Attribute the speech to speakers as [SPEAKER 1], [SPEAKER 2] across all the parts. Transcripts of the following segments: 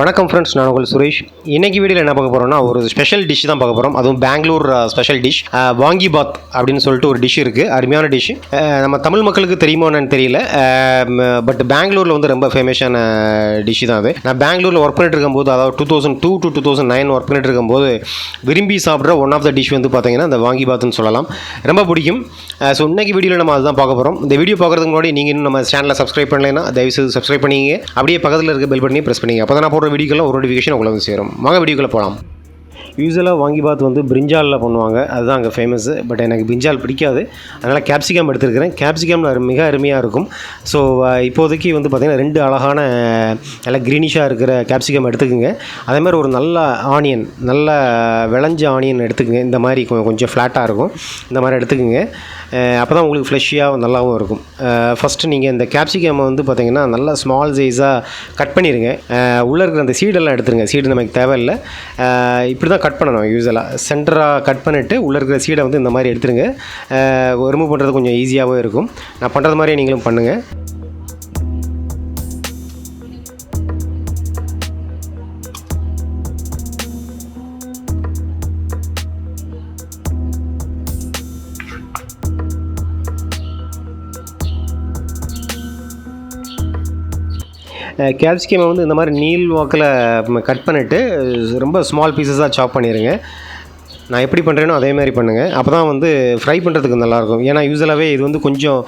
[SPEAKER 1] வணக்கம் ஃப்ரெண்ட்ஸ், நான் உங்கள் சுரேஷ். இன்றைக்கி வீடியோவில் என்ன பார்க்க போகிறோம்னா, ஒரு ஸ்பெஷல் டிஷ் தான் பார்க்க போகிறோம். அதுவும் பெங்களூர் ஸ்பெஷல் டிஷ் வாங்கி பாத் அப்படின்னு சொல்லிட்டு ஒரு டிஷ் இருக்குது. அருமையான டிஷ். நம்ம தமிழ் மக்களுக்கு தெரியுமோ என்னன்னு தெரியல, பட் பெங்களூரில் வந்து ரொம்ப ஃபேமஸான டிஷ் தான் அது. நான் பெங்களூரில் ஒர்க் பண்ணிட்டு இருக்கும்போது, அதாவது 2002 to 2009 ஒர்க் பண்ணிட்டு இருக்கும்போது விரும்பி சாப்பிட்ற ஒன் ஆஃப் த டிஷ் வந்து பார்த்தீங்கன்னா இந்த வாங்கி பாத்னு சொல்லலாம். ரொம்ப பிடிக்கும். ஸோ இன்றைக்கி வீடியோவில் நம்ம அதுதான் பார்க்க போகிறோம். இந்த வீடியோ பார்க்குறதுக்கு முன்னாடி நீங்கள் இன்னும் நம்ம சேனலை சப்ஸ்கிரைப் பண்ணலைன்னா தயவுசெய்து சப்ஸ்கிரைப் பண்ணிங்க. அப்படியே பக்கத்தில் இருக்க பெல் பட்டனையும் ப்ரெஸ் பண்ணிங்க. அப்போ தான் நான் போடுற வீடியோக்கெல்லாம் ஒரு நோட்டிஃபிகேஷன் உங்களை வந்து சேரும். வாங்க வீடியோக்குள்ளே போகலாம். யூஸ்வலாக வாங்கி பாத் வந்து பிரிஞ்சாலில் பண்ணுவாங்க, அதுதான் அங்கே ஃபேமஸ்ஸு. பட் எனக்கு பிரிஞ்சால் பிடிக்காது, அதனால் கேப்சிகம் எடுத்துருக்கிறேன். கேப்சிகம் மிக அருமையாக இருக்கும். ஸோ இப்போதைக்கு வந்து பார்த்திங்கன்னா 2 அழகான நல்லா க்ரீனிஷாக இருக்கிற கேப்சிகம் எடுத்துக்கோங்க. அதேமாதிரி ஒரு நல்ல ஆனியன், நல்ல விளைஞ்ச ஆனியன் எடுத்துக்கோங்க. இந்த மாதிரி கொஞ்சம் ஃப்ளாட்டாக இருக்கும், இந்த மாதிரி எடுத்துக்கோங்க. அப்போ தான் உங்களுக்கு ஃப்ரெஷ்ஷாக நல்லாவும் இருக்கும். ஃபஸ்ட்டு நீங்கள் இந்த கேப்சிகம் வந்து பார்த்திங்கன்னா நல்லா ஸ்மால் சைஸாக கட் பண்ணிடுங்க. உள்ளே இருக்கிற அந்த சீடெல்லாம் எடுத்துருங்க. சீடு நமக்கு தேவையில்லை. இப்படி தான் கட் பண்ணணும். யூஸ்வலாக சென்டராக கட் பண்ணிவிட்டு உள்ளே இருக்கிற சீடை வந்து இந்த மாதிரி எடுத்துருங்க. ரிமூவ் பண்ணுறது கொஞ்சம் ஈஸியாகவும் இருக்கும். நான் பண்ணுறது மாதிரியே நீங்களும் பண்ணுங்கள். கேப்சிகமை வந்து இந்த மாதிரி நீள் வாக்கில் கட் பண்ணிவிட்டு ரொம்ப ஸ்மால் பீசஸாக சாப் பண்ணிடுங்க. நான் எப்படி பண்ணுறேனோ அதே மாதிரி பண்ணுங்கள். அப்போ தான் வந்து ஃப்ரை பண்ணுறதுக்கு நல்லாயிருக்கும். ஏன்னா யூஸ்வலாகவே இது வந்து கொஞ்சம்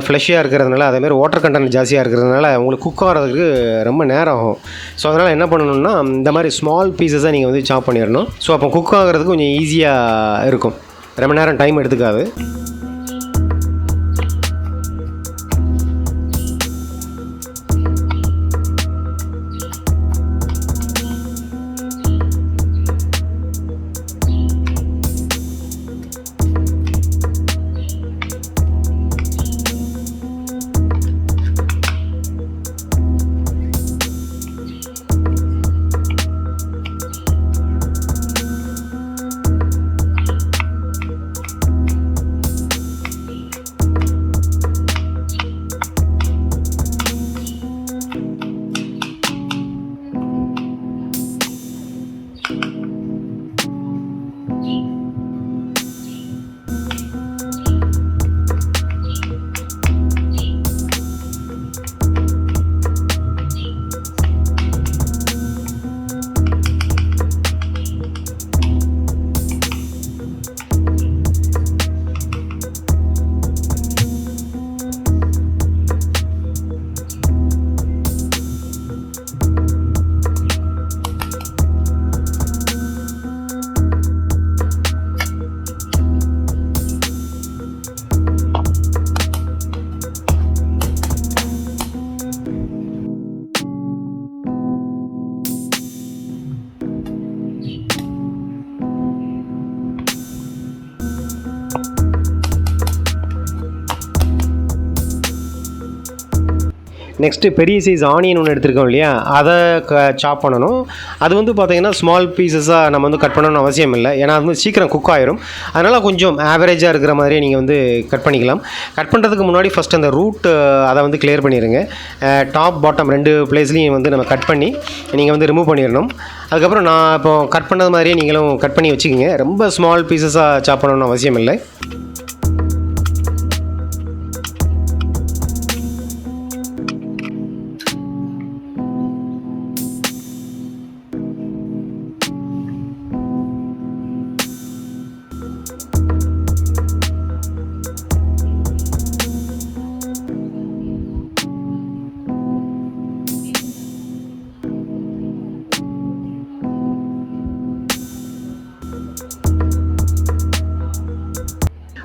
[SPEAKER 1] ஃப்ளஷியாக இருக்கிறதுனால, அதேமாதிரி வாட்டர் கண்டென்ட் ஜாஸ்தியாக இருக்கிறதுனால உங்களுக்கு குக் ஆகிறதுக்கு ரொம்ப நேரம் ஆகும். ஸோ அதனால் என்ன பண்ணணும்னா, இந்த மாதிரி ஸ்மால் பீசஸாக நீங்கள் வந்து சாப் பண்ணிடணும். ஸோ அப்போ குக் ஆகிறதுக்கு கொஞ்சம் ஈஸியாக இருக்கும், ரொம்ப நேரம் டைம் எடுத்துக்காது. நெக்ஸ்ட்டு பெரிய சைஸ் ஆனியன் ஒன்று எடுத்துருக்கோம் இல்லையா, அதை சாப் பண்ணணும். அது வந்து பார்த்திங்கன்னா ஸ்மால் பீசஸாக நம்ம வந்து கட் பண்ணணும்னு அவசியம் இல்லை, ஏன்னா அது வந்து சீக்கிரம் குக் ஆயிரும். அதனால் கொஞ்சம் ஆவரேஜாக இருக்கிற மாதிரி நீங்கள் வந்து கட் பண்ணிக்கலாம். கட் பண்ணுறதுக்கு முன்னாடி ஃபஸ்ட் அந்த ரூட் அதை வந்து கிளியர் பண்ணிடுங்க. டாப் பாட்டம் 2 பிளேஸ்லையும் வந்து நம்ம கட் பண்ணி நீங்கள் வந்து ரிமூவ் பண்ணிடணும். அதுக்கப்புறம் நான் இப்போ கட் பண்ணது மாதிரியே நீங்களும் கட் பண்ணி வச்சுக்கோங்க. ரொம்ப ஸ்மால் பீசஸாக சாப் பண்ணணும்னு அவசியம் இல்லை.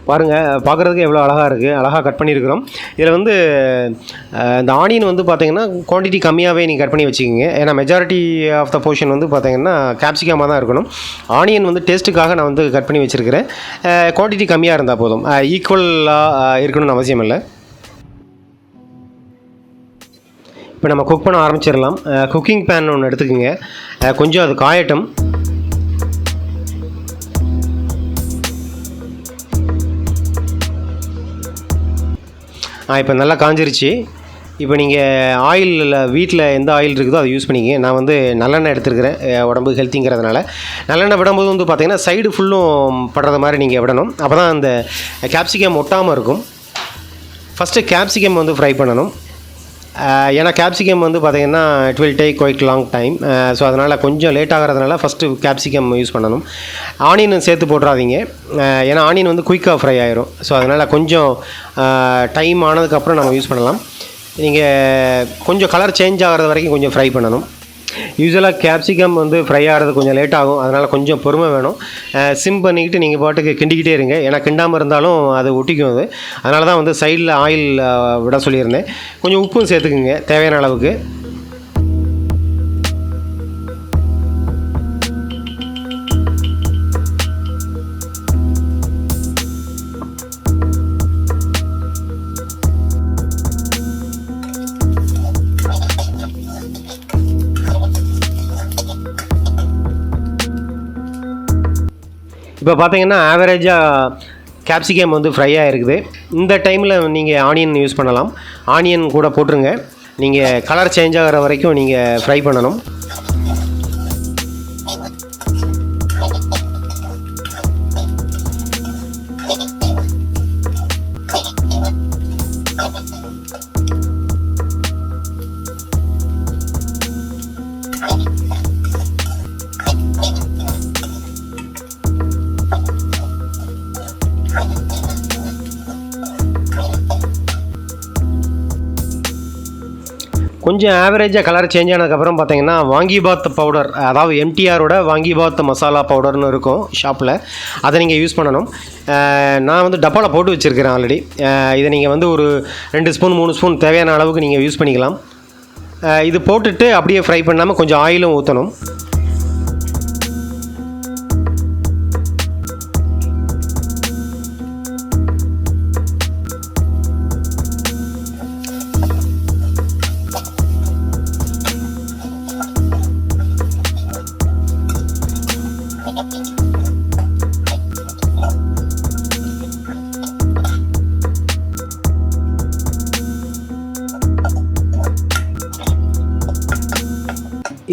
[SPEAKER 1] பாருங்கள், பார்க்குறதுக்கு எவ்வளோ அழகாக இருக்குது, அழகாக கட் பண்ணியிருக்கிறோம். இதில் வந்து இந்த ஆனியன் வந்து பார்த்திங்கன்னா குவான்டிட்டி கம்மியாகவே நீங்கள் கட் பண்ணி வச்சுக்கிங்க. ஏன்னா மெஜாரிட்டி ஆஃப் த போர்ஷன் வந்து பார்த்திங்கன்னா கேப்சிகமாக தான் இருக்கணும். ஆனியன் வந்து டேஸ்ட்டுக்காக நான் வந்து கட் பண்ணி வச்சுருக்கிறேன். குவான்டிட்டி கம்மியாக இருந்தால் போதும், ஈக்குவலாக இருக்கணும்னு அவசியம் இல்லை. இப்போ நம்ம குக் பண்ண ஆரம்பிச்சிடலாம். குக்கிங் பேன் ஒன்று எடுத்துக்கோங்க. கொஞ்சம் அது காயட்டும். இப்போ நல்லா காஞ்சிருச்சு. இப்போ நீங்கள் ஆயில் வீட்டில் எந்த ஆயில் இருக்குதோ அதை யூஸ் பண்ணிக்கங்க. நான் வந்து நல்லெண்ணெய் எடுத்துருக்கிறேன், உடம்பு ஹெல்த்திங்கிறதுனால. நல்லெண்ணெய் விடும்போது வந்து பார்த்திங்கன்னா சைடு ஃபுல்லும் படுற மாதிரி நீங்கள் விடணும். அப்போ தான் அந்த கேப்சிகம் ஒட்டாமல் இருக்கும். ஃபஸ்ட்டு கேப்சிகம் வந்து ஃப்ரை பண்ணணும். ஏன்னா கேப்சிகம் வந்து பார்த்திங்கன்னா it will take quite long time. So அதனால் கொஞ்சம் லேட் ஆகிறதுனால ஃபஸ்ட்டு கேப்சிகம் யூஸ் பண்ணணும். ஆனியன் சேர்த்து போட்டுறாதீங்க, ஏன்னா ஆனியன் வந்து குயிக்காக ஃப்ரை ஆயிரும். ஸோ அதனால் கொஞ்சம் டைம் ஆனதுக்கப்புறம் நம்ம யூஸ் பண்ணலாம். நீங்கள் கொஞ்சம் கலர் சேஞ்ச் ஆகிறது வரைக்கும் கொஞ்சம் ஃப்ரை பண்ணணும். யூஸ்வலாக கேப்சிகம் வந்து ஃப்ரை ஆகிறது கொஞ்சம் லேட் ஆகும், அதனால் கொஞ்சம் பொறுமை வேணும். சிம் பண்ணிக்கிட்டு நீங்கள் பாட்டுக்கு கிண்டிக்கிட்டே இருங்க, ஏன்னா கிண்டாமல் இருந்தாலும் அது ஒட்டிக்கும். அது அதனால தான் வந்து சைடில் ஆயில் விட சொல்லியிருந்தேன். கொஞ்சம் உப்பும் சேர்த்துக்குங்க தேவையான அளவுக்கு. இப்போ பார்த்தீங்கன்னா ஆவரேஜாக கேப்சிகம் வந்து ஃப்ரை ஆகிருக்குது. இந்த டைமில் நீங்கள் ஆனியன் யூஸ் பண்ணலாம். ஆனியன் கூட போட்டுருங்க. நீங்கள் கலர் சேஞ்ச் ஆகிற வரைக்கும் நீங்கள் ஃப்ரை பண்ணணும். கொஞ்சம் ஆவரேஜாக கலர் சேஞ்ச் ஆனதுக்கப்புறம் பார்த்தீங்கன்னா வாங்கி பாத் பவுடர், அதாவது எம்டிஆரோட வாங்கி பாத் மசாலா பவுடர்னு இருக்கும் ஷாப்பில், அதை நீங்கள் யூஸ் பண்ணணும். நான் வந்து டப்பாவில் போட்டு வச்சுருக்கிறேன் ஆல்ரெடி. இதை நீங்கள் வந்து ஒரு 2 ஸ்பூன் 3 ஸ்பூன் தேவையான அளவுக்கு நீங்கள் யூஸ் பண்ணிக்கலாம். இது போட்டுட்டு அப்படியே ஃப்ரை பண்ணாமல் கொஞ்சம் ஆயிலும் ஊற்றணும்.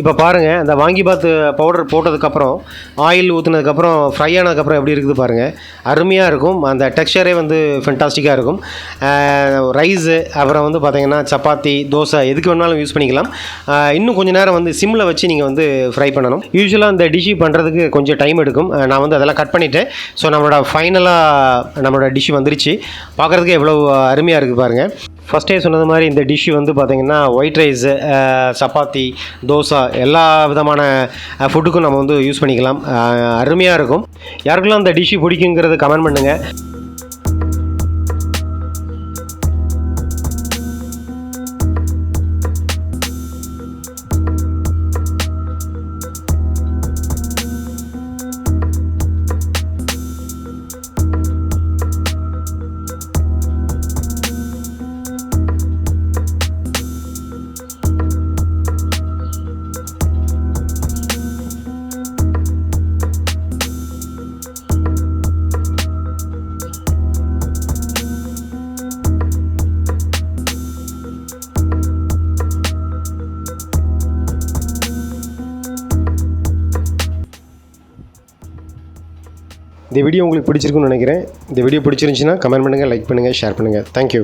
[SPEAKER 1] இப்போ பாருங்கள், அந்த வாங்கி பாத் பவுடர் போட்டதுக்கப்புறம் ஆயில் ஊற்றுனதுக்கப்புறம் ஃப்ரை ஆனதுக்கப்புறம் எப்படி இருக்குது பாருங்கள். அருமையாக இருக்கும். அந்த டெக்ஸ்சரே வந்து ஃபென்டாஸ்டிக்காக இருக்கும். ரைஸு, அப்புறம் வந்து பார்த்திங்கன்னா சப்பாத்தி, தோசை எதுக்கு வேணாலும் யூஸ் பண்ணிக்கலாம். இன்னும் கொஞ்சம் நேரம் வந்து சிம்மில் வச்சு நீங்கள் வந்து ஃப்ரை பண்ணணும். யூஸ்வலாக இந்த டிஷ்ஷு பண்ணுறதுக்கு கொஞ்சம் டைம் எடுக்கும். நான் வந்து அதெல்லாம் கட் பண்ணிவிட்டேன். ஸோ நம்மளோட டிஷ்ஷு வந்துருச்சு. பார்க்குறதுக்கு எவ்வளோ அருமையாக இருக்குது பாருங்கள். ஃபஸ்ட்டே சொன்னது மாதிரி இந்த டிஷ்ஷு வந்து பார்த்திங்கன்னா ஒயிட் ரைஸு, சப்பாத்தி, தோசை எல்லா விதமான ஃபுட்டுக்கும் நம்ம வந்து யூஸ் பண்ணிக்கலாம். அருமையாக இருக்கும். யாருக்கெல்லாம் இந்த டிஷ்ஷு பிடிக்குங்கிறது கமெண்ட் பண்ணுங்கள். இந்த வீடியோ உங்களுக்கு பிடிச்சிருக்குன்னு நினைக்கிறேன். இந்த வீடியோ பிடிச்சிருந்துச்சின்னா கமெண்ட் பண்ணுங்கள், லைக் பண்ணுங்கள், ஷேர் பண்ணுங்கள். தேங்க்யூ.